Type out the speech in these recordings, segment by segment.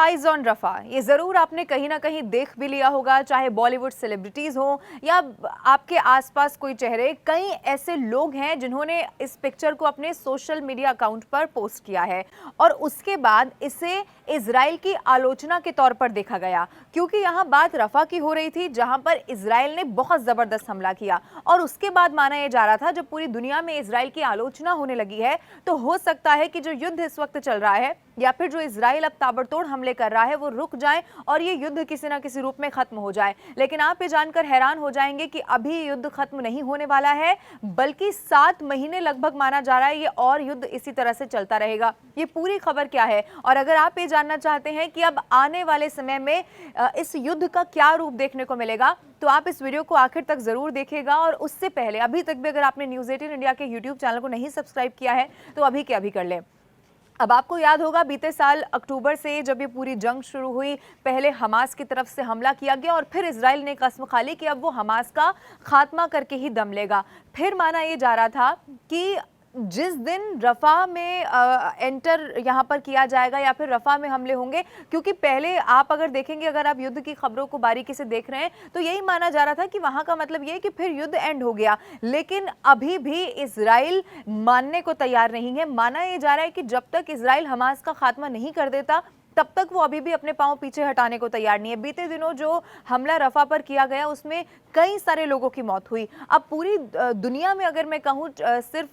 Eyes on रफा, ये जरूर आपने कहीं ना कहीं देख भी लिया होगा, चाहे बॉलीवुड सेलिब्रिटीज हो या आपके आसपास कोई चेहरे। कई ऐसे लोग हैं जिन्होंने इस पिक्चर को अपने सोशल मीडिया अकाउंट पर पोस्ट किया है और उसके बाद इसे इजराइल की आलोचना के तौर पर देखा गया, क्योंकि यहाँ बात रफा की हो रही थी जहां पर इजराइल ने बहुत जबरदस्त हमला किया और उसके बाद माना यह जा रहा था जब पूरी दुनिया में इजराइल की आलोचना होने लगी है तो हो सकता है कि जो युद्ध इस वक्त चल रहा है या फिर जो इजराइल अब ताबड़तोड़ हमले कर रहा है वो रुक जाए और ये युद्ध किसी ना किसी रूप में खत्म हो जाए। लेकिन आप ये जानकर हैरान हो जाएंगे कि अभी युद्ध खत्म नहीं होने वाला है, बल्कि 7 महीने लगभग माना जा रहा है ये और युद्ध इसी तरह से चलता रहेगा। ये पूरी खबर क्या है, और अगर आप ये जानना चाहते हैं कि अब आने वाले समय में इस युद्ध का क्या रूप देखने को मिलेगा, तो आप इस वीडियो को आखिर तक जरूर देखिएगा। और उससे पहले अभी तक भी अगर आपने न्यूज़ 18 इंडिया के यूट्यूब चैनल को नहीं सब्सक्राइब किया है तो अभी के अभी कर लें। अब आपको याद होगा बीते साल अक्टूबर से जब ये पूरी जंग शुरू हुई, पहले हमास की तरफ से हमला किया गया और फिर इजराइल ने कसम खा ली कि अब वो हमास का खात्मा करके ही दम लेगा। फिर माना ये जा रहा था कि जिस दिन रफा में एंटर यहाँ पर किया जाएगा या फिर रफा में हमले होंगे, क्योंकि पहले आप अगर देखेंगे, अगर आप युद्ध की खबरों को बारीकी से देख रहे हैं तो यही माना जा रहा था कि वहाँ का मतलब ये है कि फिर युद्ध एंड हो गया। लेकिन अभी भी इजराइल मानने को तैयार नहीं है। माना यह जा रहा है कि जब तक इजराइल हमास का खात्मा नहीं कर देता तब तक वो अभी भी अपने पांव पीछे हटाने को तैयार नहीं है। बीते दिनों जो हमला रफा पर किया गया उसमें कई सारे लोगों की मौत हुई। अब पूरी दुनिया में अगर मैं कहूँ, सिर्फ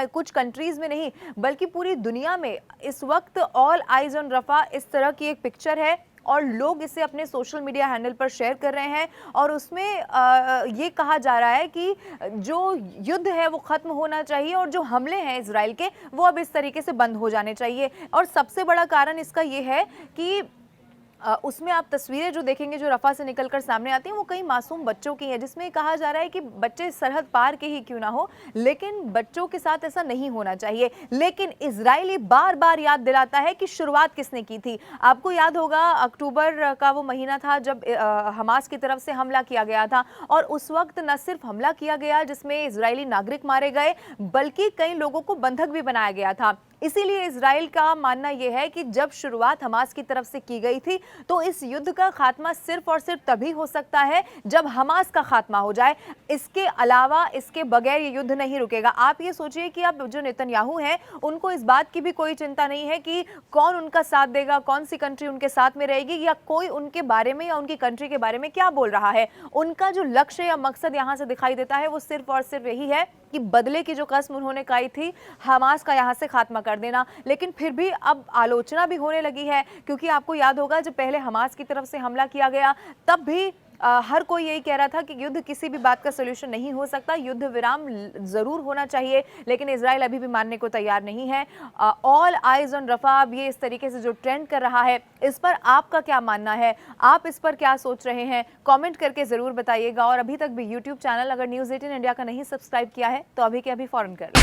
कुछ कंट्रीज में नहीं बल्कि पूरी दुनिया में इस वक्त ऑल आइज ऑन रफा इस तरह की एक पिक्चर है और लोग इसे अपने सोशल मीडिया हैंडल पर शेयर कर रहे हैं और उसमें ये कहा जा रहा है कि जो युद्ध है वो खत्म होना चाहिए और जो हमले हैं इजराइल के वो अब इस तरीके से बंद हो जाने चाहिए। और सबसे बड़ा कारण इसका ये है कि उसमें आप तस्वीरें जो देखेंगे जो रफा से निकलकर सामने आती हैं वो कई मासूम बच्चों की हैं, जिसमें कहा जा रहा है कि बच्चे सरहद पार के ही क्यों ना हो, लेकिन बच्चों के साथ ऐसा नहीं होना चाहिए। लेकिन इजराइल बार बार याद दिलाता है कि शुरुआत किसने की थी। आपको याद होगा अक्टूबर का वो महीना था जब हमास की तरफ से हमला किया गया था और उस वक्त न सिर्फ हमला किया गया जिसमें इजरायली नागरिक मारे गए, बल्कि कई लोगों को बंधक भी बनाया गया था। इसीलिए इजराइल का मानना यह है कि जब शुरुआत हमास की तरफ से की गई थी तो इस युद्ध का खात्मा सिर्फ और सिर्फ तभी हो सकता है जब हमास का खात्मा हो जाए। इसके अलावा, इसके बगैर ये युद्ध नहीं रुकेगा। आप ये सोचिए कि अब जो नेतन्याहू हैं उनको इस बात की भी कोई चिंता नहीं है कि कौन उनका साथ देगा, कौन सी कंट्री उनके साथ में रहेगी या कोई उनके बारे में या उनकी कंट्री के बारे में क्या बोल रहा है। उनका जो लक्ष्य या मकसद यहाँ से दिखाई देता है वो सिर्फ और सिर्फ यही है कि बदले की जो कसम उन्होंने खाई थी हमास का यहाँ से खात्मा कर देना। लेकिन फिर भी अब आलोचना भी होने लगी है, क्योंकि आपको याद होगा जब पहले हमास की तरफ से हमला किया गया तब भी हर कोई यही कह रहा था कि युद्ध किसी भी बात का सलूशन नहीं हो सकता, युद्ध विराम जरूर होना चाहिए। लेकिन इजराइल अभी भी मानने को तैयार नहीं है। ऑल आइज ऑन रफा अब ये इस तरीके से जो ट्रेंड कर रहा है, इस पर आपका क्या मानना है, आप इस पर क्या सोच रहे हैं, कमेंट करके जरूर बताइएगा। और अभी तक भी यूट्यूब चैनल अगर न्यूज़ 18 इंडिया का नहीं सब्सक्राइब किया है तो अभी के अभी फौरन कर लें।